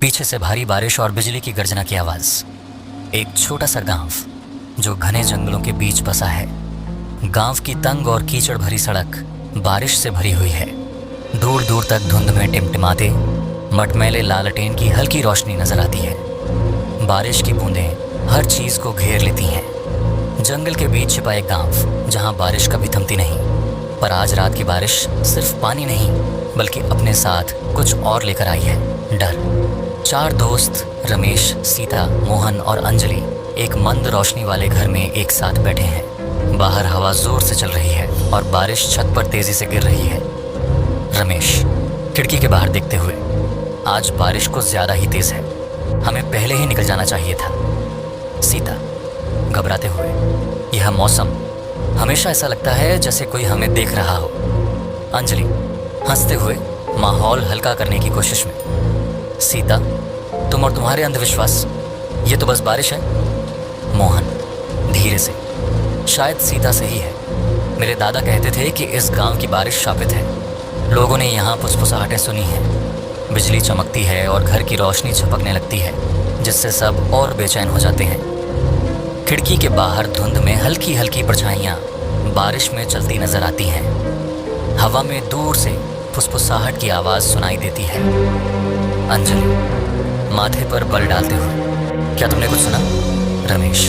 पीछे से भारी बारिश और बिजली की गर्जना की आवाज। एक छोटा सा गांव जो घने जंगलों के बीच बसा है। गांव की तंग और कीचड़ भरी सड़क बारिश से भरी हुई है। दूर दूर तक धुंध में टिमटिमाते मटमैले लालटेन की हल्की रोशनी नजर आती है। बारिश की बूंदें हर चीज को घेर लेती हैं। जंगल के बीच छिपा एक गांव जहां बारिश कभी थमती नहीं। पर आज रात की बारिश सिर्फ पानी नहीं बल्कि अपने साथ कुछ और लेकर आई है, डर। चार दोस्त रमेश, सीता, मोहन और अंजलि एक मंद रोशनी वाले घर में एक साथ बैठे हैं। बाहर हवा जोर से चल रही है और बारिश छत पर तेजी से गिर रही है। रमेश खिड़की के बाहर देखते हुए, आज बारिश कुछ ज्यादा ही तेज है, हमें पहले ही निकल जाना चाहिए था। सीता घबराते हुए, यह मौसम हमेशा ऐसा लगता है जैसे कोई हमें देख रहा हो। अंजलि हंसते हुए माहौल हल्का करने की कोशिश में, सीता तुम और तुम्हारे अंधविश्वास, ये तो बस बारिश है। मोहन धीरे से, शायद सीता सही है। मेरे दादा कहते थे कि इस गांव की बारिश शापित है। लोगों ने यहाँ फुसफुसाहटें सुनी हैं, बिजली चमकती है और घर की रोशनी झपकने लगती है, जिससे सब और बेचैन हो जाते हैं। खिड़की के बाहर धुंध में हल्की हल्की परछाइयाँ बारिश में चलती नजर आती हैं। हवा में दूर से फुसफुसाहट की आवाज़ सुनाई देती है। अंजलि माथे पर बल डालते हुए, क्या तुमने कुछ सुना? रमेश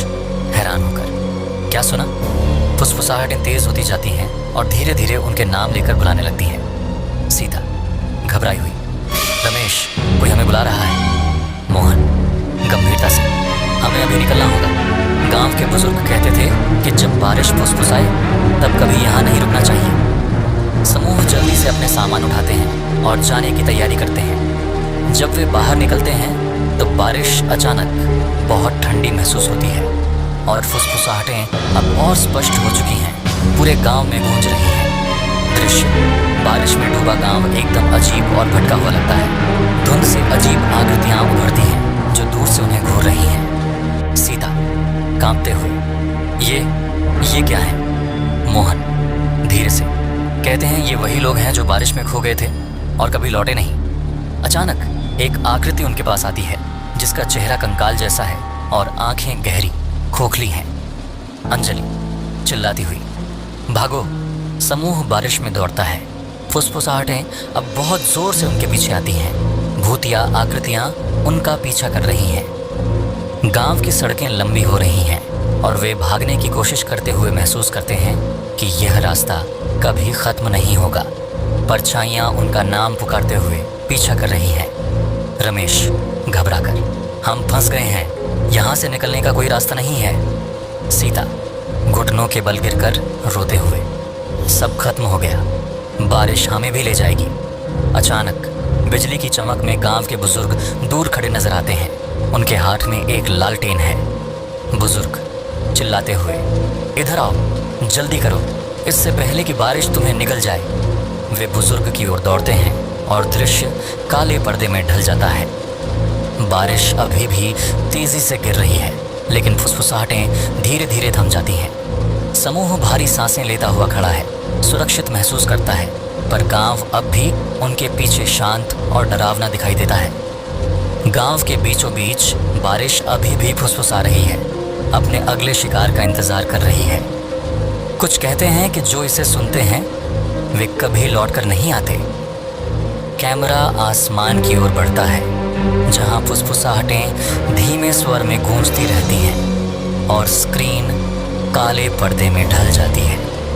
हैरान होकर, क्या सुना? फुसफुसाहटें तेज होती जाती हैं और धीरे धीरे उनके नाम लेकर बुलाने लगती हैं। सीता घबराई हुई, रमेश कोई हमें बुला रहा है। मोहन गंभीरता से, हमें अभी निकलना होगा। गांव के बुजुर्ग कहते थे कि जब बारिश फुसफुसाए तब कभी यहाँ नहीं रुकना चाहिए। समूह जल्दी से अपने सामान उठाते हैं और जाने की तैयारी करते हैं। जब वे बाहर निकलते हैं तो बारिश अचानक बहुत ठंडी महसूस होती है और फुसफुसाहटें अब और स्पष्ट हो चुकी हैं, पूरे गांव में गूंज रही हैं। दृश्य, बारिश में डूबा गांव एकदम अजीब और भटका हुआ लगता है। धुंध से अजीब आकृतियां उभरती हैं जो दूर से उन्हें घूर रही हैं। सीता कांपते हुए, ये क्या है? मोहन धीरे से, कहते हैं ये वही लोग हैं जो बारिश में खो गए थे और कभी लौटे नहीं। अचानक एक आकृति उनके पास आती है जिसका चेहरा कंकाल जैसा है और आंखें गहरी खोखली हैं। अंजलि चिल्लाती हुई, भागो! समूह बारिश में दौड़ता है। फुसफुसाहटें अब बहुत जोर से उनके पीछे आती हैं। भूतिया आकृतियां उनका पीछा कर रही हैं। गांव की सड़कें लंबी हो रही हैं और वे भागने की कोशिश करते हुए महसूस करते हैं कि यह रास्ता कभी खत्म नहीं होगा। परछाइयाँ उनका नाम पुकारते हुए पीछा कर रही हैं। रमेश घबराकर, हम फंस गए हैं, यहाँ से निकलने का कोई रास्ता नहीं है। सीता घुटनों के बल गिरकर रोते हुए, सब खत्म हो गया, बारिश हमें भी ले जाएगी। अचानक बिजली की चमक में गांव के बुजुर्ग दूर खड़े नजर आते हैं। उनके हाथ में एक लालटेन है। बुजुर्ग चिल्लाते हुए, इधर आओ, जल्दी करो, इससे पहले कि बारिश तुम्हें निगल जाए। वे बुजुर्ग की ओर दौड़ते हैं और दृश्य काले पर्दे में ढल जाता है। बारिश अभी भी तेजी से गिर रही है, लेकिन फुसफुसाहटें धीरे धीरे थम जाती हैं। समूह भारी सांसें लेता हुआ खड़ा है, सुरक्षित महसूस करता है, पर गांव अब भी उनके पीछे शांत और डरावना दिखाई देता है। गांव के बीचों बीच बारिश अभी भी फुसफुसा रही है, अपने अगले शिकार का इंतजार कर रही है। कुछ कहते हैं कि जो इसे सुनते हैं वे कभी लौटकर नहीं आते। कैमरा आसमान की ओर बढ़ता है जहां फुसफुसाहटें धीमे स्वर में गूंजती रहती हैं और स्क्रीन काले पर्दे में ढल जाती है।